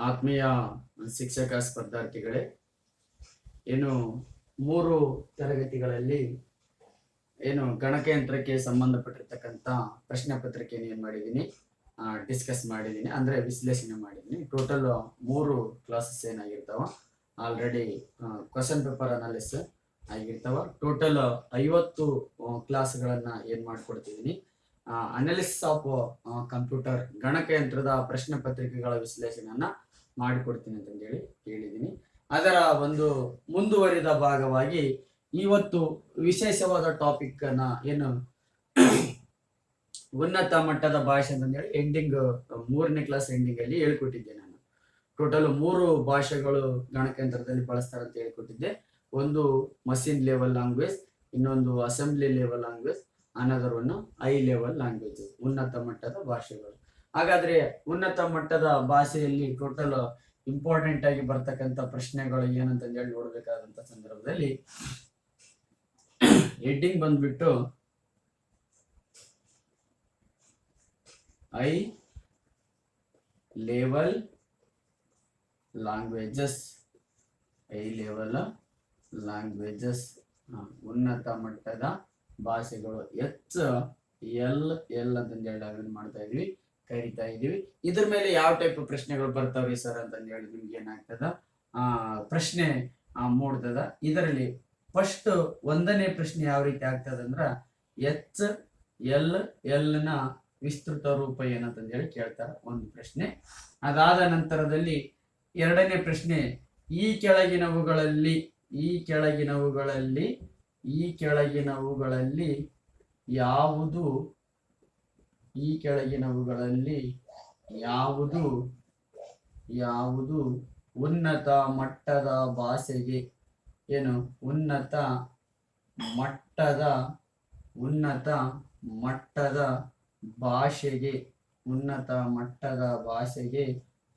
ಆತ್ಮೀಯ ಶಿಕ್ಷಕ ಸ್ಪರ್ಧಾರ್ಥಿಗಳೇ, ಏನು 3 ತರಗತಿಗಳಲ್ಲಿ ಏನು ಗಣಕಯಂತ್ರಕ್ಕೆ ಸಂಬಂಧಪಟ್ಟಿರ್ತಕ್ಕಂಥ ಪ್ರಶ್ನೆ ಪತ್ರಿಕೆಯನ್ನು ಏನ್ ಮಾಡಿದ್ದೀನಿ, ಡಿಸ್ಕಸ್ ಮಾಡಿದ್ದೀನಿ, ಅಂದ್ರೆ ವಿಶ್ಲೇಷಣೆ ಮಾಡಿದ್ದೀನಿ. ಟೋಟಲ್ 3 ಕ್ಲಾಸಸ್ ಏನಾಗಿರ್ತಾವ, ಆಲ್ರೆಡಿ ಕ್ವಶನ್ ಪೇಪರ್ ಅನಾಲಿಸಿಸ್ ಆಗಿರ್ತಾವ. ಟೋಟಲ್ 50 ಕ್ಲಾಸ್ಗಳನ್ನ ಏನ್ ಮಾಡ್ಕೊಡ್ತಿದ್ದೀನಿ, ಅನಾಲಿಸಿಸ್ ಆಫ್ ಕಂಪ್ಯೂಟರ್ ಗಣಕಯಂತ್ರದ ಪ್ರಶ್ನೆ ಪತ್ರಿಕೆಗಳ ವಿಶ್ಲೇಷಣೆಯನ್ನ ಮಾಡಿಕೊಡ್ತೀನಿ ಅಂತ ಹೇಳಿ ಹೇಳಿದ್ದೀನಿ. ಅದರ ಒಂದು ಮುಂದುವರಿದ ಭಾಗವಾಗಿ ಇವತ್ತು ವಿಶೇಷವಾದ ಟಾಪಿಕ್ ಅನ್ನ ಏನು ಉನ್ನತ ಮಟ್ಟದ ಭಾಷೆ ಅಂತಂದೇಳಿ ಎಂಡಿಂಗ್ 3ನೇ ಕ್ಲಾಸ್ ಎಂಡಿಂಗ್ ಅಲ್ಲಿ ಹೇಳ್ಕೊಟ್ಟಿದ್ದೆ. ನಾನು ಟೋಟಲ್ 3 ಭಾಷೆಗಳು ಗಣಕಯಂತ್ರದಲ್ಲಿ ಬಳಸ್ತಾರೆ ಅಂತ ಹೇಳ್ಕೊಟ್ಟಿದ್ದೆ. ಒಂದು ಮಷಿನ್ ಲೆವೆಲ್ ಲ್ಯಾಂಗ್ವೇಜ್, ಇನ್ನೊಂದು assembly level language, another one high level language, ಉನ್ನತ ಮಟ್ಟದ ಭಾಷೆಗಳು. ಹಾಗಾದ್ರೆ ಉನ್ನತ ಮಟ್ಟದ ಭಾಷೆಯಲ್ಲಿ ಟೋಟಲ್ ಇಂಪಾರ್ಟೆಂಟ್ ಆಗಿ ಬರ್ತಕ್ಕಂಥ ಪ್ರಶ್ನೆಗಳು ಏನಂತ ಹೇಳಿ ನೋಡ್ಬೇಕಾದಂತ ಸಂದರ್ಭದಲ್ಲಿ ಹೆಡ್ಡಿಂಗ್ ಬಂದ್ಬಿಟ್ಟು high level languages, high level languages, ಉನ್ನತ ಮಟ್ಟದ ಭಾಷೆಗಳು, ಎಲ್ ಅಂತ ಹೇಳಿ ಮಾಡ್ತಾ ಇದೀವಿ, ಕರಿತಾ ಇದೀವಿ. ಇದ್ರ ಮೇಲೆ ಯಾವ ಟೈಪ್ ಪ್ರಶ್ನೆಗಳು ಬರ್ತಾವೆ ಸರ್ ಅಂತ ಹೇಳಿ ನಿಮ್ಗೆ ಏನಾಗ್ತದ ಪ್ರಶ್ನೆ ಮೂಡ್ತದ. ಇದರಲ್ಲಿ ಫಸ್ಟ್ 1ನೇ ಪ್ರಶ್ನೆ ಯಾವ ರೀತಿ ಆಗ್ತದ ಅಂದ್ರ ಎಲ್ ನ ವಿಸ್ತೃತ ರೂಪ ಏನಂತ ಹೇಳಿ ಕೇಳ್ತಾರ, ಒಂದು ಪ್ರಶ್ನೆ. ಅದಾದ ನಂತರದಲ್ಲಿ 2ನೇ ಪ್ರಶ್ನೆ, ಈ ಕೆಳಗಿನವುಗಳಲ್ಲಿ ಯಾವುದು ಉನ್ನತ ಮಟ್ಟದ ಭಾಷೆಗೆ ಉನ್ನತ ಮಟ್ಟದ ಭಾಷೆಗೆ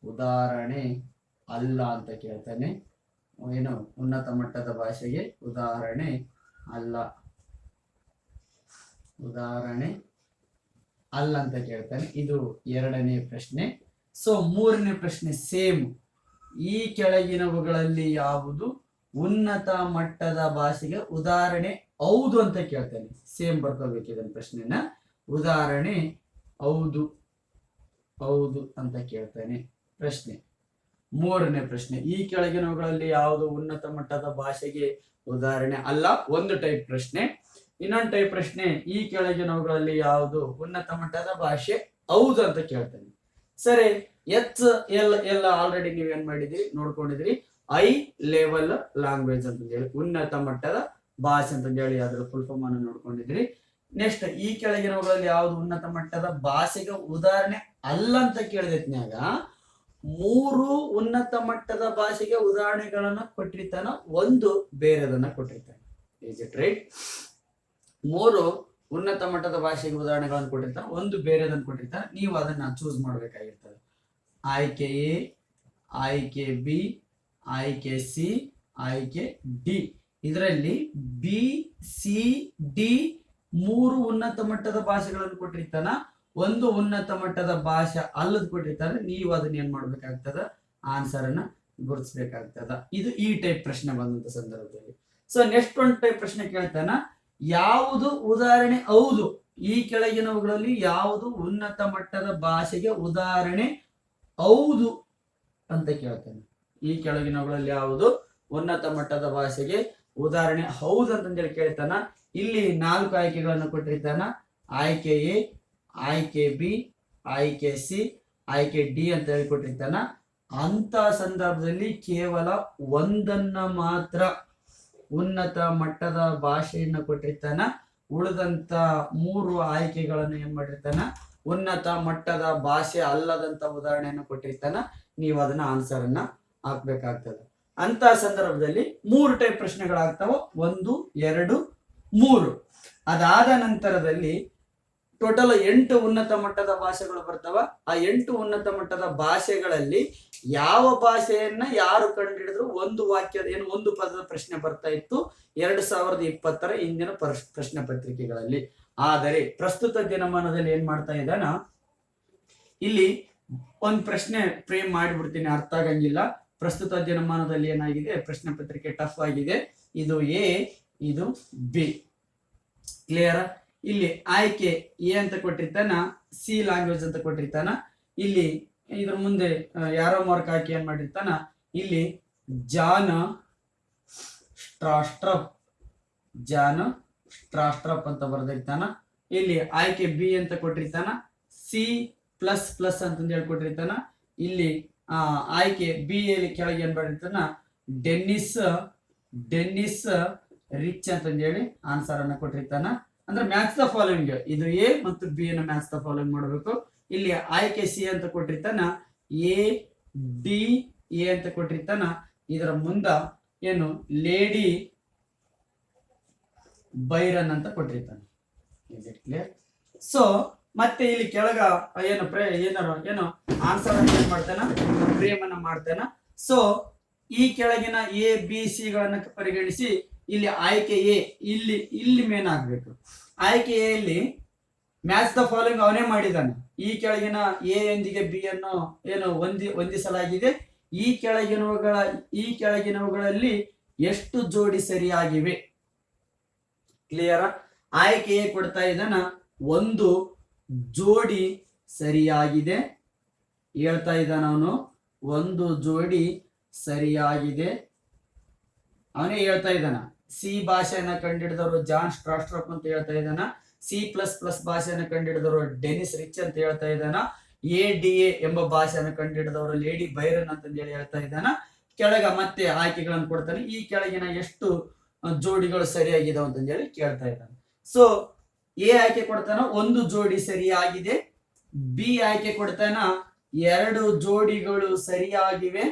ಉದಾಹರಣೆ ಅಲ್ಲ ಅಂತ ಕೇಳ್ತಾನೆ. ಉನ್ನತ ಮಟ್ಟದ ಭಾಷೆಗೆ ಉದಾಹರಣೆ ಅಲ್ಲ ಅಂತ ಕೇಳ್ತಾನೆ. ಇದು 2ನೇ ಪ್ರಶ್ನೆ. ಸೊ 3ನೇ ಪ್ರಶ್ನೆ ಸೇಮ್, ಈ ಕೆಳಗಿನವುಗಳಲ್ಲಿ ಯಾವುದು ಉನ್ನತ ಮಟ್ಟದ ಭಾಷೆಗೆ ಉದಾಹರಣೆ ಹೌದು ಅಂತ ಕೇಳ್ತಾನೆ. ಸೇಮ್ ಬರ್ಕೋಬೇಕು ಇದನ್ನ ಪ್ರಶ್ನೆನ, ಉದಾಹರಣೆ ಹೌದು ಅಂತ ಕೇಳ್ತಾನೆ ಪ್ರಶ್ನೆ. 3ನೇ ಪ್ರಶ್ನೆ, ಈ ಕೆಳಗಿನವುಗಳಲ್ಲಿ ಯಾವುದು ಉನ್ನತ ಮಟ್ಟದ ಭಾಷೆಗೆ ಉದಾಹರಣೆ ಅಲ್ಲ, ಒಂದು ಟೈಪ್ ಪ್ರಶ್ನೆ. ಇನ್ನೊಂದು ಟೈಪ್ ಪ್ರಶ್ನೆ, ಈ ಕೆಳಗಿನವುಗಳಲ್ಲಿ ಯಾವುದು ಉನ್ನತ ಮಟ್ಟದ ಭಾಷೆ ಹೌದು ಅಂತ ಕೇಳ್ತಾನೆ. ಸರಿ, ಎಲ್ಲ ಆಲ್ರೆಡಿ ನೀವೇನ್ ಮಾಡಿದ್ರಿ, ನೋಡ್ಕೊಂಡಿದ್ರಿ. ಹೈ ಲೆವೆಲ್ ಲ್ಯಾಂಗ್ವೇಜ್ ಅಂತ ಹೇಳಿ ಉನ್ನತ ಮಟ್ಟದ ಭಾಷೆ ಅಂತ ಹೇಳಿ ಅದ್ರ ಫುಲ್ ಫಾರ್ಮ್ ಅನ್ನು ನೋಡ್ಕೊಂಡಿದ್ರಿ. ನೆಕ್ಸ್ಟ್, ಈ ಕೆಳಗಿನವುಗಳಲ್ಲಿ ಯಾವುದು ಉನ್ನತ ಮಟ್ಟದ ಭಾಷೆಗೆ ಉದಾಹರಣೆ ಅಲ್ಲ ಅಂತ ಕೇಳಿದ್ನ್ಯಾಗ 3 ಉನ್ನತ ಮಟ್ಟದ ಭಾಷೆಗೆ ಉದಾಹರಣೆಗಳನ್ನ ಕೊಟ್ಟಿರ್ತಾನ, ಒಂದು ಬೇರೆದನ್ನ ಕೊಟ್ಟಿರ್ತಾನೆ. Is it right? 3 ಉನ್ನತ ಮಟ್ಟದ ಭಾಷೆಗೆ ಉದಾಹರಣೆಗಳನ್ನು ಕೊಟ್ಟಿರ್ತಾನೆ, ಒಂದು ಬೇರೆದನ್ನ ಕೊಟ್ಟಿರ್ತಾನೆ. ನೀವು ಅದನ್ನ ಚೂಸ್ ಮಾಡ್ಬೇಕಾಗಿರ್ತದೆ. ಆಯ್ಕೆ ಎ, ಆಯ್ಕೆ ಬಿ, ಆಯ್ಕೆ ಸಿ, ಆಯ್ಕೆ ಡಿ. ಇದರಲ್ಲಿ ಬಿ, ಸಿ, ಡಿ 3 ಉನ್ನತ ಮಟ್ಟದ ಭಾಷೆಗಳನ್ನು ಕೊಟ್ಟಿರ್ತಾನ, ಒಂದು ಉನ್ನತ ಮಟ್ಟದ ಭಾಷೆ ಅಲ್ಲದ್ ಕೊಟ್ಟಿರ್ತಾರೆ. ನೀವು ಅದನ್ನ ಏನ್ ಮಾಡ್ಬೇಕಾಗ್ತದ, ಆನ್ಸರ್ ಅನ್ನ ಗುರುತಿಸ್ಬೇಕಾಗ್ತದ. ಇದು ಈ ಟೈಪ್ ಪ್ರಶ್ನೆ ಬಂದಂತ ಸಂದರ್ಭದಲ್ಲಿ. ಸೊ ನೆಕ್ಸ್ಟ್ ಒಂದು ಟೈಪ್ ಪ್ರಶ್ನೆ ಕೇಳ್ತಾನ, ಯಾವುದು ಉದಾಹರಣೆ ಹೌದು, ಈ ಕೆಳಗಿನವುಗಳಲ್ಲಿ ಯಾವುದು ಉನ್ನತ ಮಟ್ಟದ ಭಾಷೆಗೆ ಉದಾಹರಣೆ ಹೌದು ಅಂತ ಕೇಳ್ತಾನೆ. ಈ ಕೆಳಗಿನವುಗಳಲ್ಲಿ ಯಾವುದು ಉನ್ನತ ಮಟ್ಟದ ಭಾಷೆಗೆ ಉದಾಹರಣೆ ಹೌದು ಅಂತಂದೇಳಿ ಕೇಳ್ತಾನ. ಇಲ್ಲಿ 4 ಆಯ್ಕೆಗಳನ್ನು ಕೊಟ್ಟಿರ್ತಾನ. ಆಯ್ಕೆ ಎ, ಆಯ್ಕೆ ಬಿ, ಆಯ್ಕೆ ಸಿ, ಆಯ್ಕೆ ಡಿ ಅಂತ ಹೇಳಿ ಕೊಟ್ಟಿರ್ತಾನ. ಅಂತ ಸಂದರ್ಭದಲ್ಲಿ ಕೇವಲ ಒಂದನ್ನ ಮಾತ್ರ ಉನ್ನತ ಮಟ್ಟದ ಭಾಷೆಯನ್ನ ಕೊಟ್ಟಿರ್ತಾನ. ಉಳಿದಂತ 3 ಆಯ್ಕೆಗಳನ್ನು ಏನ್ ಮಾಡಿರ್ತಾನ, ಉನ್ನತ ಮಟ್ಟದ ಭಾಷೆ ಅಲ್ಲದಂತ ಉದಾಹರಣೆಯನ್ನು ಕೊಟ್ಟಿರ್ತಾನ. ನೀವು ಅದನ್ನ ಆನ್ಸರ್ ಅನ್ನ ಹಾಕ್ಬೇಕಾಗ್ತದೆ. ಅಂತ ಸಂದರ್ಭದಲ್ಲಿ 3 ಟೈಪ್ ಪ್ರಶ್ನೆಗಳಾಗ್ತಾವ, 1, 2, 3. ಅದಾದ ನಂತರದಲ್ಲಿ ಟೋಟಲ್ 8 ಉನ್ನತ ಮಟ್ಟದ ಭಾಷೆಗಳು ಬರ್ತಾವ. ಆ 8 ಉನ್ನತ ಮಟ್ಟದ ಭಾಷೆಗಳಲ್ಲಿ ಯಾವ ಭಾಷೆಯನ್ನ ಯಾರು ಕಂಡುಹಿಡಿದ್ರು ಒಂದು ವಾಕ್ಯದ ಒಂದು ಪದದ ಪ್ರಶ್ನೆ ಬರ್ತಾ ಇತ್ತು 2020ರ ಇಂದಿನ ಪ್ರಶ್ನೆ ಪತ್ರಿಕೆಗಳಲ್ಲಿ. ಆದರೆ ಪ್ರಸ್ತುತ ದಿನಮಾನದಲ್ಲಿ ಏನ್ ಮಾಡ್ತಾ ಇದ್ದಾನ, ಇಲ್ಲಿ ಒಂದ್ ಪ್ರಶ್ನೆ ಫ್ರೇಮ್ ಮಾಡಿಬಿಡ್ತೀನಿ, ಅರ್ಥ ಆಗಂಗಿಲ್ಲ. ಪ್ರಸ್ತುತ ದಿನಮಾನದಲ್ಲಿ ಏನಾಗಿದೆ, ಪ್ರಶ್ನೆ ಪತ್ರಿಕೆ ಟಫ್ ಆಗಿದೆ. ಇದು ಎ, ಇದು ಬಿ. ಕ್ಲಿಯರ್? ಇಲ್ಲಿ ಆಯ್ಕೆ ಎ ಅಂತ ಕೊಟ್ಟಿರ್ತಾನ, ಸಿ ಲ್ಯಾಂಗ್ವೇಜ್ ಅಂತ ಕೊಟ್ಟಿರ್ತಾನ. ಇಲ್ಲಿ ಇದ್ರ ಮುಂದೆ ಯಾರೋ ಮಾರ್ಕ್ ಹಾಕಿ ಏನ್ ಮಾಡಿರ್ತಾನ, ಇಲ್ಲಿ ಜಾನ್ ಸ್ಟ್ರಾಸ್ಟ್ರಪ್, ಜಾನ್ ಸ್ಟ್ರಾಸ್ಟ್ರಪ್ ಅಂತ ಬರ್ದಿರ್ತಾನ. ಇಲ್ಲಿ ಆಯ್ಕೆ ಬಿ ಅಂತ ಕೊಟ್ಟಿರ್ತಾನ, ಸಿ ಪ್ಲಸ್ ಪ್ಲಸ್ ಅಂತಂದು ಹೇಳ್ಕೊಟ್ಟಿರ್ತಾನ. ಇಲ್ಲಿ ಆಯ್ಕೆ ಬಿ ಅಲ್ಲಿ ಕೆಳಗೆ ಏನ್ ಮಾಡಿರ್ತಾನ, ಡೆನ್ನಿಸ್ ರಿಚ್ ಅಂತಂದು ಹೇಳಿ ಆನ್ಸರ್ ಅನ್ನ ಕೊಟ್ಟಿರ್ತಾನ. ಅಂದ್ರೆ ಮ್ಯಾಚ್ ದ ಫಾಲೋವಿಂಗ್, ಇದು ಎ ಮತ್ತು ಬಿ ಅನ್ನ ಮ್ಯಾಚ್ ದ ಫಾಲೋವಿಂಗ್ ಮಾಡಬೇಕು. ಇಲ್ಲಿ ಆಯ್ಕೆ ಸಿ ಅಂತ ಕೊಟ್ಟಿರ್ತಾನ, ಎ ಡಿ ಎ ಅಂತ ಕೊಟ್ಟಿರ್ತಾನ. ಇದರ ಮುಂದ ಏನು ಲೇಡಿ ಬೈರನ್ ಅಂತ ಕೊಟ್ಟಿರ್ತಾನೆ. ಕ್ಲಿಯರ್? ಸೊ ಮತ್ತೆ ಇಲ್ಲಿ ಕೆಳಗ ಏನು ಆನ್ಸರ್ ಏನ್ ಮಾಡ್ತಾನ, ಫ್ರೇಮ್ ಅನ್ನ ಮಾಡ್ತಾನ. ಸೊ ಈ ಕೆಳಗಿನ ಎ ಬಿ ಸಿ ಗಳನ್ನ ಪರಿಗಣಿಸಿ ಇಲ್ಲಿ ಆಯ್ಕೆ ಎ ಇಲ್ಲಿ ಮೇನ್ ಆಗ್ಬೇಕು. ಆಯ್ಕೆ ಎ ಇಲ್ಲಿ ಮ್ಯಾಚ್ ದ ಫಾಲೋವಿಂಗ್ ಅವನೇ ಮಾಡಿದ್ದಾನೆ. ಈ ಕೆಳಗಿನ ಎ ಯೊಂದಿಗೆ ಬಿ ಅನ್ನು ಏನು ಹೊಂದಿಸಲಾಗಿದೆ. ಈ ಕೆಳಗಿನವುಗಳಲ್ಲಿ ಎಷ್ಟು ಜೋಡಿ ಸರಿಯಾಗಿವೆ? ಕ್ಲಿಯರ್? ಆಯ್ಕೆ ಎ ಕೊಡ್ತಾ ಇದ್ದಾನ, ಒಂದು ಜೋಡಿ ಸರಿಯಾಗಿದೆ ಹೇಳ್ತಾ ಇದ್ದಾನ ಅವನು. ಒಂದು ಜೋಡಿ ಸರಿಯಾಗಿದೆ ಅವನೇ ಹೇಳ್ತಾ ಇದ್ದಾನ. ಸಿ ಭಾಷೆಯನ್ನ ಕಂಡಿಡಿದವರು ಜಾನ್ ಸ್ಟ್ರಾಸ್ಟ್ರಪ್ ಅಂತ ಹೇಳ್ತಾ ಇದ್ದಾನ. ಸಿ ಪ್ಲಸ್ ಪ್ಲಸ್ ಭಾಷೆಯನ್ನು ಕಂಡಿಡಿದವರು ಡೆನಿಸ್ ರಿಚ್ ಅಂತ ಹೇಳ್ತಾ ಇದ್ದಾನ. ಎ ಡಿ ಎ ಎಂಬ ಭಾಷೆಯನ್ನು ಕಂಡಿಡಿದವರು ಲೇಡಿ ಬೈರನ್ ಅಂತ ಹೇಳಿ ಹೇಳ್ತಾ ಇದ್ದಾನ. ಕೆಳಗ ಮತ್ತೆ ಆಯ್ಕೆಗಳನ್ನು ಕೊಡ್ತಾನೆ. ಈ ಕೆಳಗಿನ ಎಷ್ಟು ಜೋಡಿಗಳು ಸರಿಯಾಗಿದಾವ ಅಂತ ಹೇಳಿ ಕೇಳ್ತಾ ಇದ್ದಾನೆ. ಸೊ ಎ ಆಯ್ಕೆ ಕೊಡ್ತಾನ, ಒಂದು ಜೋಡಿ ಸರಿಯಾಗಿದೆ. ಬಿ ಆಯ್ಕೆ ಕೊಡ್ತಾನ, ಎರಡು ಜೋಡಿಗಳು ಸರಿಯಾಗಿವೆ.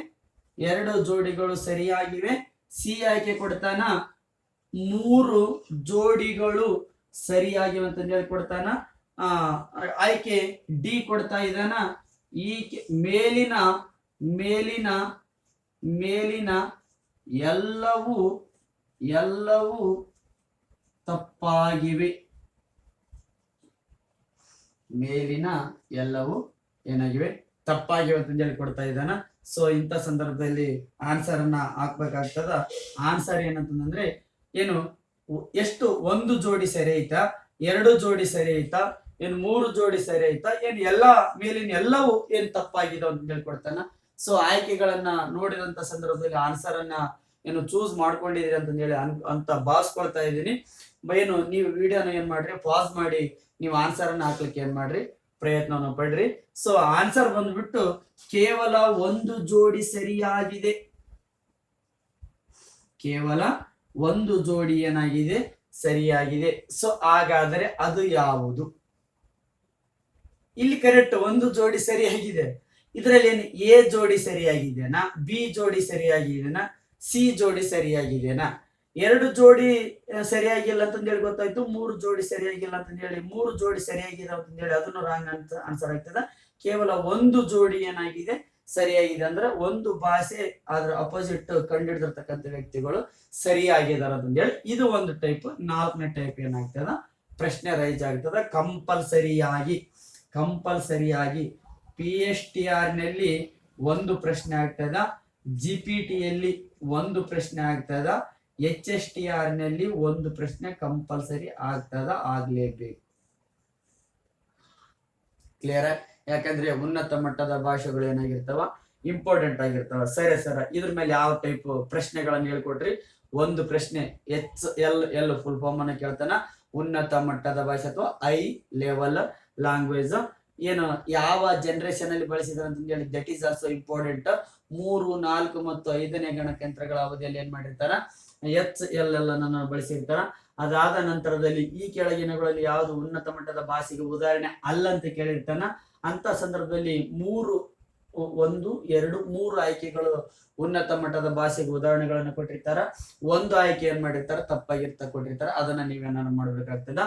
ಸಿ ಆಯ್ಕೆ ಕೊಡ್ತಾನ, ಮೂರು ಜೋಡಿಗಳು ಸರಿಯಾಗಿವೆ ಅಂತ ಹೇಳಿ ಕೊಡ್ತಾನ. ಆಯ್ಕೆ ಡಿ ಕೊಡ್ತಾ ಇದ್ದಾನ, ಈ ಮೇಲಿನ ಎಲ್ಲವೂ ತಪ್ಪಾಗಿವೆ. ಮೇಲಿನ ಎಲ್ಲವೂ ಏನಾಗಿವೆ, ತಪ್ಪಾಗಿವೆ ಅಂತ ಹೇಳಿ ಕೊಡ್ತಾ ಇದ್ದಾನ. ಸೊ ಇಂಥ ಸಂದರ್ಭದಲ್ಲಿ ಆನ್ಸರ್ ಅನ್ನ ಹಾಕ್ಬೇಕಾಗ್ತದ. ಆನ್ಸರ್ ಏನಂತಂದ್ರೆ ಏನು, ಎಷ್ಟು ಒಂದು ಜೋಡಿ ಸರಿ ಐತಾ, ಎರಡು ಜೋಡಿ ಸರಿ ಐತಾ, ಏನು ಮೂರು ಜೋಡಿ ಸರಿ ಐತಾ, ಏನು ಮೇಲಿನ ಎಲ್ಲವೂ ಏನ್ ತಪ್ಪಾಗಿದೆ ಅಂತ ಹೇಳ್ಕೊಡ್ತಾನ. ಸೊ ಆಯ್ಕೆಗಳನ್ನ ನೋಡಿದಂತ ಸಂದರ್ಭದಲ್ಲಿ ಆನ್ಸರ್ ಅನ್ನ ಏನು ಚೂಸ್ ಮಾಡ್ಕೊಂಡಿದೀರಿ ಅಂತ ಹೇಳಿ ಅಂತ ಭಾವಿಸ್ಕೊಳ್ತಾ ಇದ್ದೀನಿ. ಏನು ನೀವು ವಿಡಿಯೋನ ಏನ್ ಮಾಡ್ರಿ, ಪಾಸ್ ಮಾಡಿ ನೀವು ಆನ್ಸರ್ ಅನ್ನ ಹಾಕ್ಲಿಕ್ಕೆ ಏನ್ ಮಾಡ್ರಿ, ಪ್ರಯತ್ನವನ್ನು ಪಡ್ರಿ. ಸೊ ಆನ್ಸರ್ ಬಂದ್ಬಿಟ್ಟು ಕೇವಲ ಒಂದು ಜೋಡಿ ಸರಿಯಾಗಿದೆ. ಕೇವಲ ಒಂದು ಜೋಡಿ ಏನಾಗಿದೆ, ಸರಿಯಾಗಿದೆ. ಸೊ ಹಾಗಾದರೆ ಅದು ಯಾವುದು? ಇಲ್ಲಿ ಕರೆಕ್ಟ್ ಒಂದು ಜೋಡಿ ಸರಿಯಾಗಿದೆ. ಇದರಲ್ಲಿ ಏನು ಎ ಜೋಡಿ ಸರಿಯಾಗಿದೆನಾ, ಬಿ ಜೋಡಿ ಸರಿಯಾಗಿದೆನಾ, ಸಿ ಜೋಡಿ ಸರಿಯಾಗಿದೆನಾ? ಎರಡು ಜೋಡಿ ಸರಿಯಾಗಿಲ್ಲ ಅಂತಂದ ಹೇಳಿ ಗೊತ್ತಾಯ್ತು. ಮೂರು ಜೋಡಿ ಸರಿಯಾಗಿಲ್ಲ ಅಂತಂದ ಹೇಳಿ, ಮೂರು ಜೋಡಿ ಸರಿಯಾಗಿದೆ ಅಂತಂದ ಹೇಳಿ ಅದನ್ನು ರಾಂಗ್ ಅಂತ ಆನ್ಸರ್ ಆಗ್ತದ. ಕೇವಲ ಒಂದು ಜೋಡಿ ಏನಾಗಿದೆ, ಸರಿಯಾಗಿದೆ. ಅಂದ್ರೆ ಒಂದು ಭಾಷೆ ಅದ್ರ ಅಪೋಸಿಟ್ ಕಂಡಿಡಿದಿರ್ತಕ್ಕಂಥ ವ್ಯಕ್ತಿಗಳು ಸರಿಯಾಗಿದಾರ ಅಂತ ಹೇಳಿ ಇದು ಒಂದು ಟೈಪ್. ನಾಲ್ಕನೇ ಟೈಪ್ ಏನಾಗ್ತದ, ಪ್ರಶ್ನೆ ರೈಸ್ ಆಗ್ತದ. ಕಂಪಲ್ಸರಿಯಾಗಿ PSTR ನಲ್ಲಿ ಒಂದು ಪ್ರಶ್ನೆ ಆಗ್ತದ, GPT ಯಲ್ಲಿ ಒಂದು ಪ್ರಶ್ನೆ ಆಗ್ತದ, HSTR ನಲ್ಲಿ ಒಂದು ಪ್ರಶ್ನೆ ಕಂಪಲ್ಸರಿ ಆಗ್ಲೇಬೇಕು. ಕ್ಲಿಯರ್? ಯಾಕಂದ್ರೆ ಉನ್ನತ ಮಟ್ಟದ ಭಾಷೆಗಳು ಏನಾಗಿರ್ತಾವ, ಇಂಪಾರ್ಟೆಂಟ್ ಆಗಿರ್ತಾವ. ಸರಿ ಸರ್, ಇದ್ರ ಮೇಲೆ ಯಾವ ಟೈಪ್ ಪ್ರಶ್ನೆಗಳನ್ನ ಹೇಳ್ಕೊಟ್ರಿ? ಒಂದು ಪ್ರಶ್ನೆ ಎಲ್ ಫುಲ್ ಫಾರ್ಮ್ ಅನ್ನ ಕೇಳ್ತಾನ, ಉನ್ನತ ಮಟ್ಟದ ಭಾಷೆ ಅಥವಾ ಐ ಲೆವೆಲ್ ಲ್ಯಾಂಗ್ವೇಜ್ ಏನು ಯಾವ ಜನರೇಷನ್ ಅಲ್ಲಿ ಬಳಸಿದಾರೆ ಅಂತ ಹೇಳಿ, ದಟ್ ಈಸ್ ಆಲ್ಸೋ ಇಂಪಾರ್ಟೆಂಟ್. 3, 4 ಮತ್ತು 5ನೇ ಗಣಕಯಂತ್ರಗಳ ಅವಧಿಯಲ್ಲಿ ಏನ್ ಮಾಡಿರ್ತಾರ, HLL ಬಳಸಿರ್ತಾರ. ಅದಾದ ನಂತರದಲ್ಲಿ ಈ ಕೆಳಗಿನಗಳಲ್ಲಿ ಯಾವುದು ಉನ್ನತ ಮಟ್ಟದ ಭಾಷೆಗೆ ಉದಾಹರಣೆ ಅಲ್ಲ ಅಂತ ಕೇಳಿರ್ತಾನ. ಅಂತ ಸಂದರ್ಭದಲ್ಲಿ 3 ಆಯ್ಕೆಗಳು ಉನ್ನತ ಮಟ್ಟದ ಭಾಷೆಗೆ ಉದಾಹರಣೆಗಳನ್ನು ಕೊಟ್ಟಿರ್ತಾರ. ಒಂದು ಆಯ್ಕೆ ಏನ್ ಮಾಡಿರ್ತಾರ, ಕೊಟ್ಟಿರ್ತಾರ. ಅದನ್ನ ನೀವೇನಾದ್ರು ಮಾಡ್ಬೇಕಾಗ್ತದ,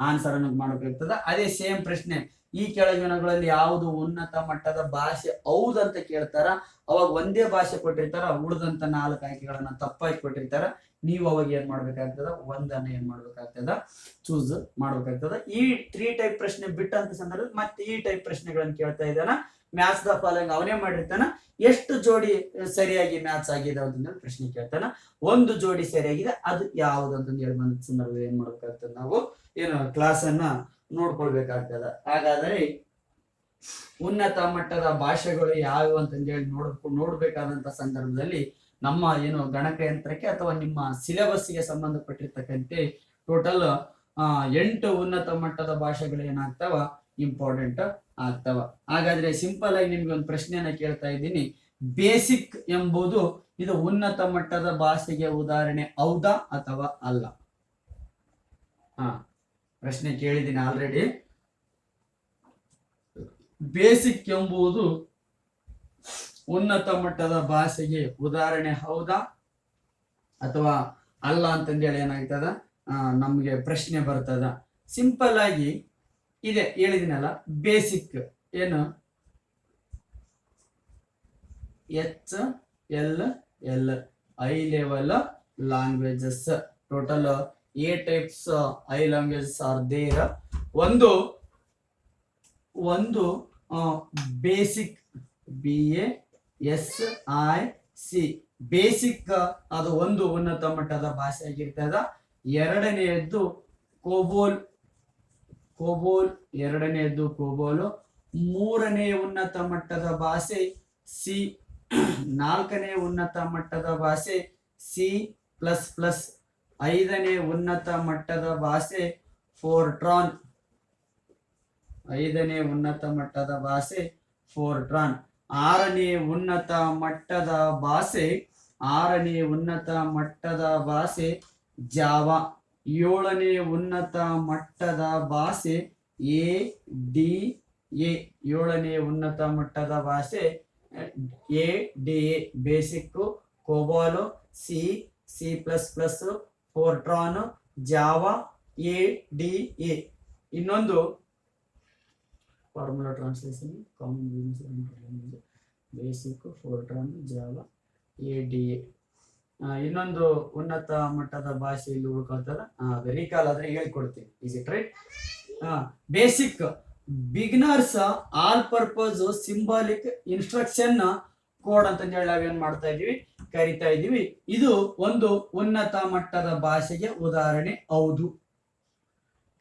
ಆನ್ಸರ್ ಅನ್ನು ಮಾಡ್ಬೇಕಾಗ್ತದ. ಅದೇ ಸೇಮ್ ಪ್ರಶ್ನೆ, ಈ ಕೆಳಗಿನಗಳಲ್ಲಿ ಯಾವುದು ಉನ್ನತ ಮಟ್ಟದ ಭಾಷೆ ಹೌದಂತ ಕೇಳ್ತಾರ. ಅವಾಗ ಒಂದೇ ಭಾಷೆ ಕೊಟ್ಟಿರ್ತಾರ, ಉಳಿದಂತ 4 ಆಯ್ಕೆಗಳನ್ನ ತಪ್ಪಾಗಿ ಕೊಟ್ಟಿರ್ತಾರ. ನೀವು ಅವಾಗ ಏನ್ ಮಾಡ್ಬೇಕಾಗ್ತದ, ಒಂದನ್ನ ಏನ್ ಮಾಡ್ಬೇಕಾಗ್ತದ, ಚೂಸ್ ಮಾಡ್ಬೇಕಾಗ್ತದ. ಈ 3 ಟೈಪ್ ಪ್ರಶ್ನೆ ಬಿಟ್ಟಂತ ಸಂದರ್ಭ ಮತ್ತೆ ಈ ಟೈಪ್ ಪ್ರಶ್ನೆಗಳನ್ನ ಕೇಳ್ತಾ ಇದ್ದಾನ. ಮ್ಯಾಚ್ ದ ಫಾಲೋಯಿಂಗ್ ಅವನೇ ಮಾಡಿರ್ತಾನ, ಎಷ್ಟು ಜೋಡಿ ಸರಿಯಾಗಿ ಮ್ಯಾಚ್ ಆಗಿದೆ ಅಂತಂದ್ರೆ ಪ್ರಶ್ನೆ ಕೇಳ್ತಾನ. ಒಂದು ಜೋಡಿ ಸರಿಯಾಗಿದೆ, ಅದು ಯಾವುದು ಅಂತಂದು ಹೇಳಿ ಬಂದ ಸಂದರ್ಭದಲ್ಲಿ ಏನ್ ಮಾಡ್ಬೇಕಾಗ್ತದೆ, ನಾವು ಏನು ಕ್ಲಾಸ್ ಅನ್ನ ನೋಡ್ಕೊಳ್ಬೇಕಾಗ್ತದ. ಹಾಗಾದ್ರೆ ಉನ್ನತ ಮಟ್ಟದ ಭಾಷೆಗಳು ಯಾವ್ಯಾವ ಅಂತಂದು ಹೇಳಿ ನೋಡ್ಬೇಕಾದಂತ ಸಂದರ್ಭದಲ್ಲಿ ನಮ್ಮ ಏನು ಗಣಕಯಂತ್ರಕ್ಕೆ ಅಥವಾ ನಿಮ್ಮ ಸಿಲೆಬಸ್ಗೆ ಸಂಬಂಧಪಟ್ಟಿರ್ತಕ್ಕಂತೆ ಟೋಟಲ್ 8 ಉನ್ನತ ಮಟ್ಟದ ಭಾಷೆಗಳು ಏನಾಗ್ತಾವ, ಇಂಪಾರ್ಟೆಂಟ್ ಆಗ್ತಾವ. ಹಾಗಾದ್ರೆ ಸಿಂಪಲ್ ಆಗಿ ನಿಮ್ಗೆ ಒಂದು ಪ್ರಶ್ನೆಯನ್ನ ಕೇಳ್ತಾ ಇದ್ದೀನಿ. ಬೇಸಿಕ್ ಎಂಬುದು ಇದು ಉನ್ನತ ಮಟ್ಟದ ಭಾಷೆಗೆ ಉದಾಹರಣೆ ಹೌದಾ ಅಥವಾ ಅಲ್ಲ? ಪ್ರಶ್ನೆ ಕೇಳಿದ್ದೀನಿ ಆಲ್ರೆಡಿ. ಬೇಸಿಕ್ ಎಂಬುದು ಉನ್ನತ ಮಟ್ಟದ ಭಾಷೆಗೆ ಉದಾಹರಣೆ ಹೌದಾ ಅಥವಾ ಅಲ್ಲ ಅಂತಂದೇಳಿ ಏನಾಗ್ತದ, ನಮ್ಗೆ ಪ್ರಶ್ನೆ ಬರ್ತದ. ಸಿಂಪಲ್ ಆಗಿ ಇದೆ ಹೇಳಿದಿನಲ್ಲ, ಬೇಸಿಕ್ ಏನು HLL high level languages. Total 8 types high languages are there. ಒಂದು ಬೇಸಿಕ್ BASIC ಬೇಸಿಕ್, ಅದು ಒಂದು ಉನ್ನತ ಮಟ್ಟದ ಭಾಷೆ ಆಗಿರ್ತದ. ಎರಡನೆಯದ್ದು ಕೋಬೋಲ್, ಎರಡನೆಯದ್ದು ಕೋಬೋಲು. ಮೂರನೇ ಉನ್ನತ ಮಟ್ಟದ ಭಾಷೆ ಸಿ. ನಾಲ್ಕನೇ ಉನ್ನತ ಮಟ್ಟದ ಭಾಷೆ C++. ಐದನೇ ಉನ್ನತ ಮಟ್ಟದ ಭಾಷೆ ಫೋರ್ಟ್ರಾನ್. ಐದನೇ ಉನ್ನತ ಮಟ್ಟದ ಭಾಷೆ ಫೋರ್ಟ್ರಾನ್. ಆರನೇ ಉನ್ನತ ಮಟ್ಟದ ಭಾಷೆ ಜಾವಾ. ಏಳನೇ ಉನ್ನತ ಮಟ್ಟದ ಭಾಷೆ ADA. ಏಳನೇ ಉನ್ನತ ಮಟ್ಟದ ಭಾಷೆ ADA. BASIC, COBOL, C++, FORTRAN, Java, ADA. ಇನ್ನೊಂದು formula translation, common business, BASIC, FORTRAN, Java, ADA. ಇನ್ನೊಂದು ಉನ್ನತ ಮಟ್ಟದ ಭಾಷೆಯಲ್ಲಿ ಉಳ್ಕೊಳ್ತದ, ರೀಕಾಲ್ ಆದ್ರೆ ಹೇಳ್ಕೊಡ್ತೀನಿ. Is it right? BASIC beginners all purpose symbolic instruction code ಅಂತ ಹೇಳಿ ನಾವೇನ್ ಮಾಡ್ತಾ ಇದೀವಿ, ಕರಿತಾ ಇದೀವಿ. ಇದು ಒಂದು ಉನ್ನತ ಮಟ್ಟದ ಭಾಷೆಗೆ ಉದಾಹರಣೆ ಹೌದು.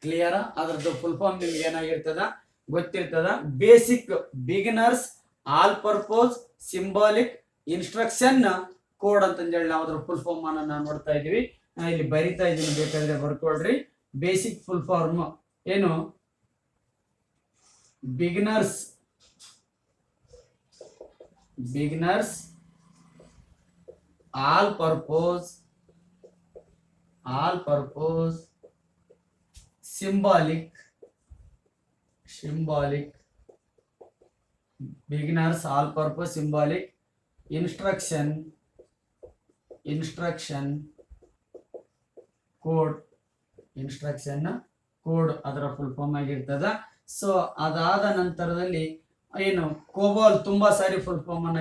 ಕ್ಲಿಯರ್? ಅದರದ್ದು ಫುಲ್ ಫಾರ್ಮ್ ನಿಮ್ಗೆ ಏನಾಗಿರ್ತದ ಗೊತ್ತಿರ್ತದ. BASIC beginners all purpose symbolic instruction code ಅಂತಂದೇಳಿ ನಾವು ಅದ್ರ ಫುಲ್ ಫಾರ್ಮ್ ಅನ್ನ ನೋಡ್ತಾ ಇದೀವಿ. ಇಲ್ಲಿ ಬರಿತಾ ಇದೀನಿ, ಬೇಕಾದ್ರೆ ಬರ್ಕೊಳ್ರಿ. ಬೇಸಿಕ್ ಫುಲ್ ಫಾರ್ಮ್ ಏನು? Beginners all purpose symbolic beginners all purpose symbolic instruction code ಅದರ ಫುಲ್ ಫಾರ್ಮ್ ಆಗಿರ್ತದ. ಸೊ ಅದಾದ ನಂತರದಲ್ಲಿ ಏನು ಕೋಬೋಲ್ ತುಂಬಾ ಸಾರಿ ಫುಲ್ ಫಾರ್ಮ್ ಅನ್ನ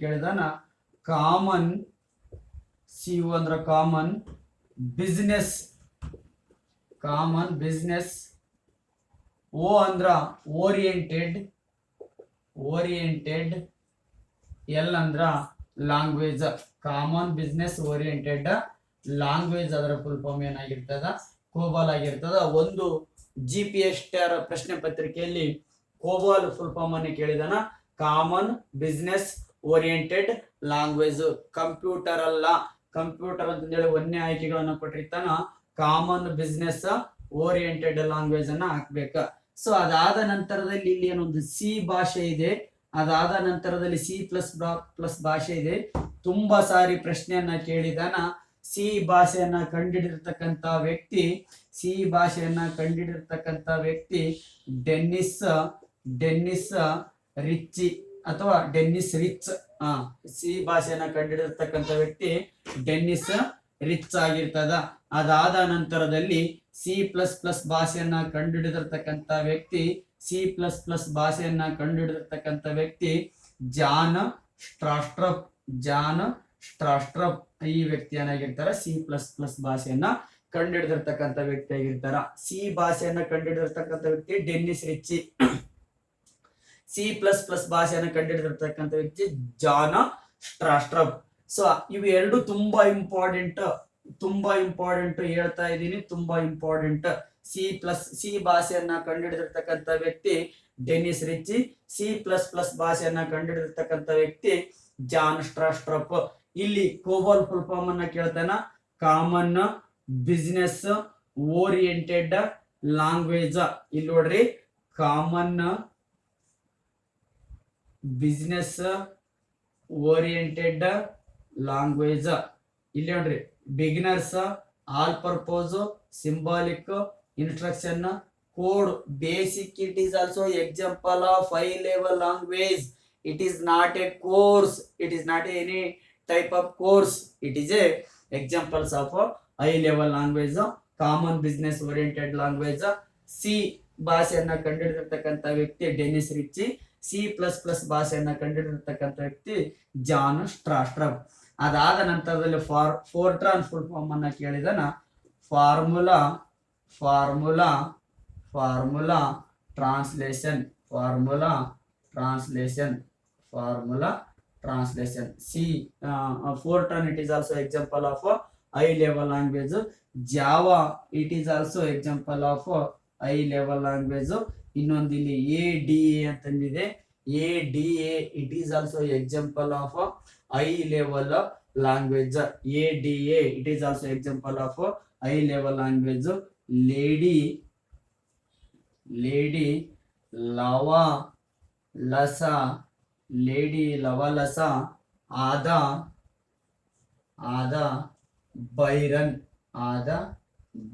ಕೇಳಿದಾನ. ಕಾಮನ್, CO ಅಂದ್ರ ಕಾಮನ್ ಬಿಸ್ನೆಸ್, O ಅಂದ್ರ ಓರಿಯೆಂಟೆಡ್, L ಅಂದ್ರ language. Common business oriented language ಅದರ ಫುಲ್ ಫಾರ್ಮ್ ಏನಾಗಿರ್ತದ, ಕೋಬೋಲ್ ಆಗಿರ್ತದ. ಒಂದು GPS ಪ್ರಶ್ನೆ ಪತ್ರಿಕೆಯಲ್ಲಿ ಕೋಬೋಲ್ ಫುಲ್ ಫಾರ್ಮ್ ಅನ್ನು ಕೇಳಿದಾನ. Common business oriented language. Computer ಅಲ್ಲ, ಕಂಪ್ಯೂಟರ್ ಅಂತ ಹೇಳಿ ಒಂದೇ ಆಯ್ಕೆಗಳನ್ನ ಕೊಟ್ಟಿರ್ತಾನ. ಕಾಮನ್ ಬಿಸ್ನೆಸ್ ಓರಿಯೆಂಟೆಡ್ ಲ್ಯಾಂಗ್ವೇಜ್ ಅನ್ನ ಹಾಕ್ಬೇಕ. ಸೊ ಅದಾದ ನಂತರದಲ್ಲಿ ಇಲ್ಲಿ ಏನೊಂದು ಸಿ ಭಾಷೆ ಇದೆ, ಅದಾದ ನಂತರದಲ್ಲಿ C++ ಭಾಷೆ ಇದೆ. ತುಂಬಾ ಸಾರಿ ಪ್ರಶ್ನೆಯನ್ನ ಕೇಳಿದಾನ. ಸಿ ಭಾಷೆಯನ್ನ ಕಂಡಿಡಿರ್ತಕ್ಕಂತ ವ್ಯಕ್ತಿ ಡೆನ್ನಿಸ್ ರಿಚ್ ಅಥವಾ ಡೆನ್ನಿಸ್ ರಿಚ್. ಸಿ ಭಾಷೆಯನ್ನ ಕಂಡಿಡಿರ್ತಕ್ಕಂತ ವ್ಯಕ್ತಿ ಡೆನ್ನಿಸ್ ರಿಚ್ ಆಗಿರ್ತದ. ಅದಾದ ನಂತರದಲ್ಲಿ C++ ಭಾಷೆಯನ್ನ ಕಂಡುಹಿಡಿದಿರ್ತಕ್ಕಂತ ವ್ಯಕ್ತಿ ಜಾನ್ ಸ್ಟ್ರಾಸ್ಟ್ರಪ್ ಈ ವ್ಯಕ್ತಿ ಏನಾಗಿರ್ತಾರ, C++ ಭಾಷೆಯನ್ನ ಕಂಡುಹಿಡಿದಿರ್ತಕ್ಕಂತ ವ್ಯಕ್ತಿ ಆಗಿರ್ತಾರ. ಸಿ ಭಾಷೆಯನ್ನ ಕಂಡುಹಿಡಿದಿರ್ತಕ್ಕಂತ ವ್ಯಕ್ತಿ ಡೆನ್ನಿಸ್ ರಿಚ್. C++ ಭಾಷೆಯನ್ನು ಕಂಡುಹಿಡಿದಿರ್ತಕ್ಕಂಥ ವ್ಯಕ್ತಿ ಜಾನ್ ಸ್ಟ್ರಾಸ್ಟ್ರಪ್. ಸೊ ಇವು ಎರಡು ತುಂಬಾ ಇಂಪಾರ್ಟೆಂಟ್ ಹೇಳ್ತಾ ಇದ್ದೀನಿ, ತುಂಬಾ ಇಂಪಾರ್ಟೆಂಟ್. ಸಿ ಭಾಷೆಯನ್ನ ಕಂಡುಹಿಡಿದಿರ್ತಕ್ಕಂಥ ವ್ಯಕ್ತಿ ಡೆನಿಸ್ ರಿಚಿ. C++ ಭಾಷೆಯನ್ನ ಕಂಡುಹಿಡಿದಿರ್ತಕ್ಕಂಥ ವ್ಯಕ್ತಿ ಜಾನ್ ಸ್ಟ್ರಾಸ್ಟ್ರಪ್. ಇಲ್ಲಿ ಕೋಬಾಲ್ ಫುಲ್ ಫಾರ್ಮ್ ಅನ್ನ ಕೇಳ್ತಾನ, ಕಾಮನ್ ಬಿಸಿನೆಸ್ ಓರಿಯೆಂಟೆಡ್ ಲ್ಯಾಂಗ್ವೇಜ್. ಇಲ್ಲಿ ನೋಡ್ರಿ, ಕಾಮನ್ ಬಿಸಿನೆಸ್ ಓರಿಯೆಂಟೆಡ್ ಲ್ಯಾಂಗ್ವೇಜ್. ಇಲ್ಲಿ ನೋಡ್ರಿ, beginners, all purpose, symbolic, instruction, code, basic. It is also example of high level language. It is not A course, it is not any type of course, it is A examples of high level language, common business oriented language. C ಭಾಷೆಯನ್ನ ಕಂಡುಹಿಡಿದಿರ್ತಕ್ಕಂಥ ವ್ಯಕ್ತಿ Denis Richie. C++ ಭಾಷೆಯನ್ನ ಕಂಡುಹಿಡಿದಿರ್ತಕ್ಕಂಥ ವ್ಯಕ್ತಿ John ಸ್ಟ್ರಾಸ್ಟ್ರಪ್. ಅದಾದ ನಂತರದಲ್ಲಿ Fortran full form ಅನ್ನ ಕೇಳಿದನ, formula translation. C FORTRAN it is also example of high level language. Java it is also example of high level language. ಇನ್ನೊಂದು ಇಲ್ಲಿ ADA ಅಂತಂದಿದೆ, ADA it is also example of high level language. ADA it is also example of high level language. Lady Lovelace Ada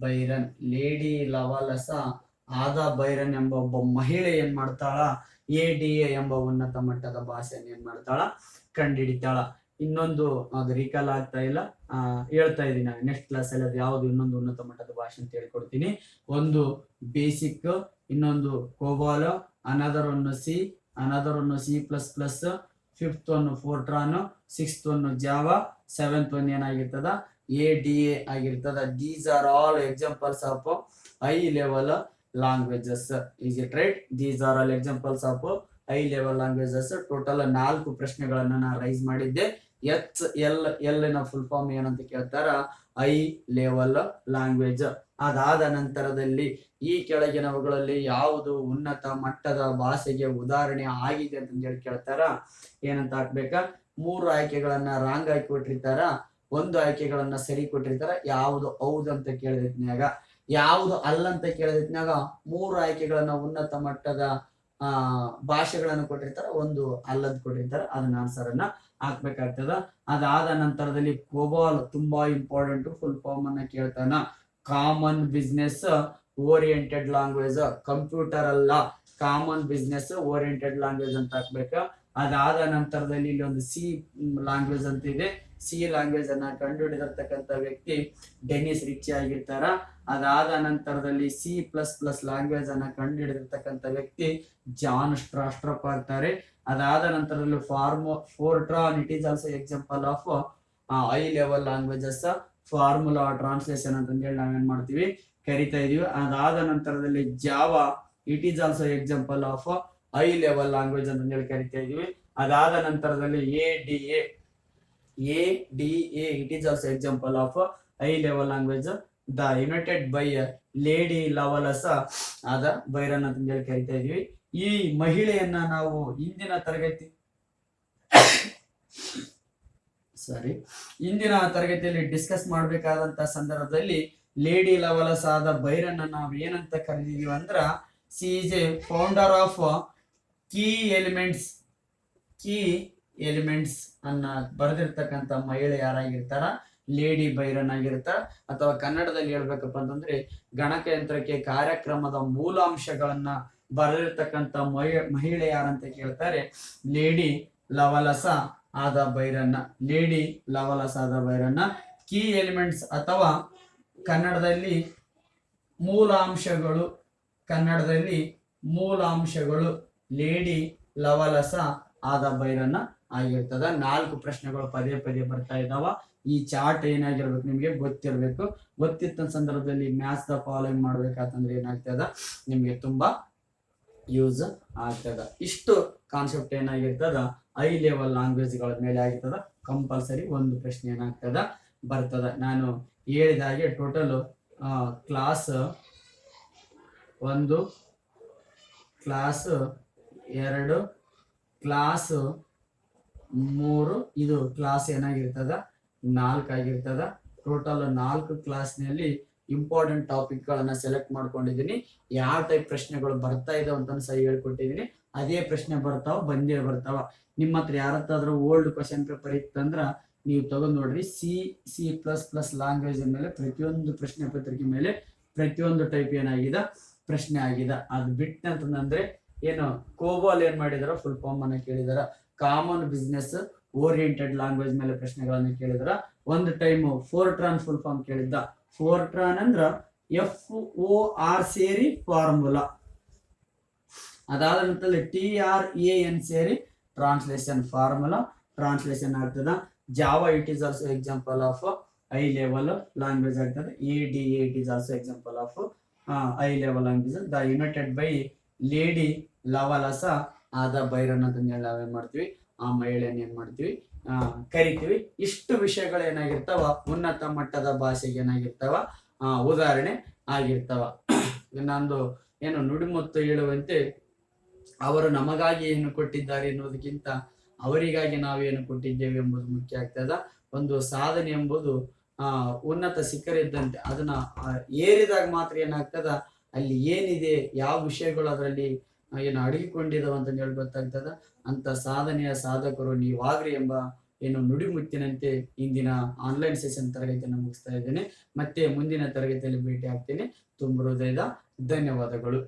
Byron. Lady Lovelace Ada Byron ಎಂಬ ಒಬ್ಬ ಮಹಿಳೆ ಏನ್ ಮಾಡ್ತಾಳ, ADA ಎಂಬ ಉನ್ನತ ಮಟ್ಟದ ಭಾಷೆಯನ್ನು ಏನ್ ಮಾಡ್ತಾಳ, ಕಂಡುಹಿಡಿತಾಳ. ಇನ್ನೊಂದು ಅದು ರೀಕಾಲ್ ಆಗ್ತಾ ಇಲ್ಲ, ಹೇಳ್ತಾ ಇದೀನಿ ನೆಕ್ಸ್ಟ್ ಕ್ಲಾಸ್ ಅಲ್ಲಿ ಅದು ಯಾವ್ದು ಇನ್ನೊಂದು ಉನ್ನತ ಮಟ್ಟದ ಭಾಷೆ ಅಂತ ಹೇಳ್ಕೊಡ್ತೀನಿ. ಒಂದು ಬೇಸಿಕ್, ಇನ್ನೊಂದು COBOL, another one C, another one C++, fifth one Fortran, sixth one Java, seventh one ಏನಾಗಿರ್ತದ ADA ಆಗಿರ್ತದ. These are all examples of high level languages. Is it right? These are all examples of high level languages. Total 4 ಪ್ರಶ್ನೆಗಳನ್ನ ನಾನು rice ಮಾಡಿದ್ದೆ. HL ನ full form ಏನಂತ ಕೇಳ್ತಾರ, high level language. ಅದಾದ ನಂತರದಲ್ಲಿ ಈ ಕೆಳಗಿನವುಗಳಲ್ಲಿ ಯಾವುದು ಉನ್ನತ ಮಟ್ಟದ ಭಾಷೆಗೆ ಉದಾಹರಣೆ ಆಗಿದೆ ಅಂತ ಹೇಳಿ ಕೇಳ್ತಾರ. ಏನಂತ ಹಾಕ್ಬೇಕಾ, 3 ಆಯ್ಕೆಗಳನ್ನ ರಾಂಗ್ ಆಗಿ ಕೊಟ್ಟಿರ್ತಾರ, 1 ಆಯ್ಕೆಗಳನ್ನ ಸರಿ ಕೊಟ್ಟಿರ್ತಾರ. ಯಾವುದು ಹೌದು ಅಂತ ಕೇಳಿದ್ನ್ಯಾಗ, ಯಾವುದು ಅಲ್ಲ ಅಂತ ಕೇಳಿದ್ನಾಗ 3 ಆಯ್ಕೆಗಳನ್ನ ಉನ್ನತ ಮಟ್ಟದ ಭಾಷೆಗಳನ್ನು ಕೊಟ್ಟಿರ್ತಾರ, 1 ಅಲ್ಲದ್ ಕೊಟ್ಟಿರ್ತಾರ. ಅದನ್ನ ಆನ್ಸರ್ ಅನ್ನ ಹಾಕ್ಬೇಕಾಗ್ತದ. ಅದಾದ ನಂತರದಲ್ಲಿ ಕೋಬಾಲ್ ತುಂಬಾ ಇಂಪಾರ್ಟೆಂಟ್. ಫುಲ್ ಫಾರ್ಮ್ ಅನ್ನ ಕೇಳ್ತಾನ, common business oriented language. Computer ಅಲ್ಲ, ಕಾಮನ್ ಬಿಸಿನೆಸ್ ಓರಿಯೆಂಟೆಡ್ ಲ್ಯಾಂಗ್ವೇಜ್ ಅಂತ ಹಾಕ್ಬೇಕ. ಅದಾದ ನಂತರದಲ್ಲಿ ಇಲ್ಲಿ ಒಂದು ಸಿ ಲ್ಯಾಂಗ್ವೇಜ್ ಅಂತ ಇದೆ. ಸಿ ಲ್ಯಾಂಗ್ವೇಜ್ ಅನ್ನ ಕಂಡುಹಿಡಿದಿರ್ತಕ್ಕಂಥ ವ್ಯಕ್ತಿ ಡೆನಿಸ್ ರಿಚಿ ಆಗಿರ್ತಾರ. ಅದಾದ ನಂತರದಲ್ಲಿ C++ ಲ್ಯಾಂಗ್ವೇಜ್ ಅನ್ನ ಕಂಡುಹಿಡಿದಿರ್ತಕ್ಕಂಥ ವ್ಯಕ್ತಿ ಜಾನ್ ಸ್ಟ್ರಾಸ್ಟ್ರಪ್ ಆಗ್ತಾರೆ. ಅದಾದ ನಂತರದಲ್ಲಿ FORTRAN it is also example of high level languages. Formula translation ಅಂತ ಹೇಳಿ ನಾವೇನ್ ಮಾಡ್ತೀವಿ, ಕರಿತಾ ಇದೀವಿ. ಅದಾದ ನಂತರದಲ್ಲಿ Java it is also example of high level language ಅಂತ ಹೇಳಿ ಕರಿತಾ ಇದೀವಿ. ಅದಾದ ನಂತರದಲ್ಲಿ ADA it is also example of high level language. The united by lady Lovelace Ada Byron ಅಂತ ಹೇಳಿ ಕರಿತಾ ಇದೀವಿ. ಈ ಮಹಿಳೆಯನ್ನ ನಾವು ಇಂದಿನ ತರಗತಿಯಲ್ಲಿ ಡಿಸ್ಕಸ್ ಮಾಡಬೇಕಾದಂತ ಸಂದರ್ಭದಲ್ಲಿ ಲೇಡಿ ಲವಲಸ ಆದ ಬೈರನ್ ನಾವು ಏನಂತ ಕರೆದಿದೀವಿ ಅಂದ್ರ, C is A founder of key elements ಅನ್ನ ಬರೆದಿರ್ತಕ್ಕಂಥ ಮಹಿಳೆ ಯಾರಾಗಿರ್ತಾರ, ಲೇಡಿ ಬೈರನ್ ಆಗಿರ್ತಾರ. ಅಥವಾ ಕನ್ನಡದಲ್ಲಿ ಹೇಳ್ಬೇಕಪ್ಪ ಅಂತಂದ್ರೆ ಗಣಕಯಂತ್ರಕ್ಕೆ ಕಾರ್ಯಕ್ರಮದ ಮೂಲಾಂಶಗಳನ್ನ ಬರೆದಿರ್ತಕ್ಕಂಥ ಮಹಿಳೆ ಯಾರಂತ ಕೇಳ್ತಾರೆ, ಲೇಡಿ ಲವಲಸ ಆದ ಬೈರನ್ನ. ಕೀ ಎಲಿಮೆಂಟ್ಸ್ ಅಥವಾ ಕನ್ನಡದಲ್ಲಿ ಮೂಲಾಂಶಗಳು ಲೇಡಿ ಲವಲಸ ಆದ ಬೈರನ್ನ ಆಗಿರ್ತದ. 4 ಪ್ರಶ್ನೆಗಳು ಪದೇ ಬರ್ತಾ ಇದಾವ. ಈ ಚಾರ್ಟ್ ಏನಾಗಿರ್ಬೇಕು ನಿಮ್ಗೆ ಗೊತ್ತಿರ್ಬೇಕು. ಗೊತ್ತಿತ್ತ ಸಂದರ್ಭದಲ್ಲಿ ಮ್ಯಾಥ್ಸ್ ದ ಫಾಲೋಯಿಂಗ್ ಮಾಡ್ಬೇಕಾತಂದ್ರೆ ಏನಾಗ್ತದ, ನಿಮ್ಗೆ ತುಂಬಾ ಯೂಸ್ ಆಗ್ತದ. ಇಷ್ಟು ಕಾನ್ಸೆಪ್ಟ್ ಏನಾಗಿರ್ತದ ಹೈ ಲೆವೆಲ್ ಲ್ಯಾಂಗ್ವೇಜ್ಗಳ ಮೇಲೆ ಆಗಿರ್ತದ. ಕಂಪಲ್ಸರಿ ಒಂದು ಪ್ರಶ್ನೆ ಏನಾಗ್ತದ ಬರ್ತದ. ನಾನು ಹೇಳಿದ ಹಾಗೆ ಟೋಟಲ್ ಕ್ಲಾಸ್ 1, ಕ್ಲಾಸ್ 2, ಕ್ಲಾಸ್ 3, ಇದು ಕ್ಲಾಸ್ ಏನಾಗಿರ್ತದ 4 ಆಗಿರ್ತದ. ಟೋಟಲ್ 4 ಕ್ಲಾಸ್ನಲ್ಲಿ ಇಂಪಾರ್ಟೆಂಟ್ ಟಾಪಿಕ್ ಗಳನ್ನ ಸೆಲೆಕ್ಟ್ ಮಾಡ್ಕೊಂಡಿದ್ದೀನಿ. ಯಾವ ಟೈಪ್ ಪ್ರಶ್ನೆಗಳು ಬರ್ತಾ ಇದಾವ ಅಂತ ಸಹ ಹೇಳ್ಕೊಟ್ಟಿದ್ದೀನಿ. ಅದೇ ಪ್ರಶ್ನೆ ಬಂದೇ ಬರ್ತಾವ. ನಿಮ್ಮ ಹತ್ರ ಯಾರತ್ತಾದ್ರೂ ಓಲ್ಡ್ ಕ್ವಶನ್ ಪೇಪರ್ ಇತ್ತಂದ್ರ ನೀವು ತಗೊಂಡ್ ನೋಡ್ರಿ. C++ ಲ್ಯಾಂಗ್ವೇಜ್ ಮೇಲೆ ಪ್ರತಿಯೊಂದು ಪ್ರಶ್ನೆ ಪತ್ರಿಕೆ ಮೇಲೆ ಪ್ರತಿಯೊಂದು ಟೈಪ್ ಏನಾಗಿದೆ ಪ್ರಶ್ನೆ ಆಗಿದೆ. ಅದು ಬಿಟ್ಟಂತಂದ್ರೆ ಏನು ಕೋಬಾಲ್ ಏನ್ ಮಾಡಿದಾರ ಫುಲ್ ಫಾರ್ಮ್ ಅನ್ನ ಕೇಳಿದಾರ. ಕಾಮನ್ ಬಿಸ್ನೆಸ್ ಓರಿಯೆಂಟೆಡ್ ಲ್ಯಾಂಗ್ವೇಜ್ ಮೇಲೆ ಪ್ರಶ್ನೆಗಳನ್ನ ಕೇಳಿದಾರ. ಒಂದು ಟೈಮ್ ಫೋರ್ಟ್ರಾನ್ ಫುಲ್ ಫಾರ್ಮ್ ಕೇಳಿದ್ದ. ಫೋರ್ಟ್ರಾನ್ ಅಂದ್ರ FOR ಸೇರಿ ಫಾರ್ಮುಲಾ. ಅದಾದ ನಂತರ TRAN ಸೇರಿ ಟ್ರಾನ್ಸ್ಲೇಷನ್ ಫಾರ್ಮುಲಾ ಟ್ರಾನ್ಸ್ಲೇಷನ್ ಆಗ್ತದ. Java it is also example of high level language ಆಗ್ತದೆ. ADA it is also example of high level language. The invented by lady Lovelace Ada Byron ಅಂತ ನಾವೇನ್ ಮಾಡ್ತೀವಿ ಆ ಮಹಿಳೆಯನ್ನು ಏನ್ ಮಾಡ್ತೀವಿ ಕರಿತೀವಿ. ಇಷ್ಟು ವಿಷಯಗಳು ಏನಾಗಿರ್ತಾವ ಉನ್ನತ ಮಟ್ಟದ ಭಾಷೆಗೆ ಏನಾಗಿರ್ತಾವ ಉದಾಹರಣೆ ಆಗಿರ್ತಾವ. ನಂದು ಏನು ನುಡಿಮುತ್ತು ಹೇಳುವಂತೆ ಅವರು ನಮಗಾಗಿ ಏನು ಕೊಟ್ಟಿದ್ದಾರೆ ಎನ್ನುವುದಕ್ಕಿಂತ ಅವರಿಗಾಗಿ ನಾವೇನು ಕೊಟ್ಟಿದ್ದೇವೆ ಎಂಬುದು ಮುಖ್ಯ ಆಗ್ತದ. ಒಂದು ಸಾಧನೆ ಎಂಬುದು ಉನ್ನತ ಶಿಖರಿದ್ದಂತೆ ಅದನ್ನ ಏರಿದಾಗ ಮಾತ್ರ ಏನಾಗ್ತದ ಅಲ್ಲಿ ಏನಿದೆ ಯಾವ ವಿಷಯಗಳು ಅದರಲ್ಲಿ ಏನು ಅಡಗಿಕೊಂಡಿದಾವ ಅಂತ ಹೇಳಿ ಗೊತ್ತಾಗ್ತದ. ಅಂತ ಸಾಧನೆಯ ಸಾಧಕರು ನೀವಾಗ್ರಿ ಎಂಬ ಏನು ನುಡಿಮುತ್ತಿನಂತೆ ಇಂದಿನ ಆನ್ಲೈನ್ ಸೆಷನ್ ತರಗತಿಯನ್ನು ಮುಗಿಸ್ತಾ ಇದ್ದೇನೆ. ಮತ್ತೆ ಮುಂದಿನ ತರಗತಿಯಲ್ಲಿ ಭೇಟಿ ಆಗ್ತೇನೆ. ತುಂಬ ಹೃದಯದ ಧನ್ಯವಾದಗಳು.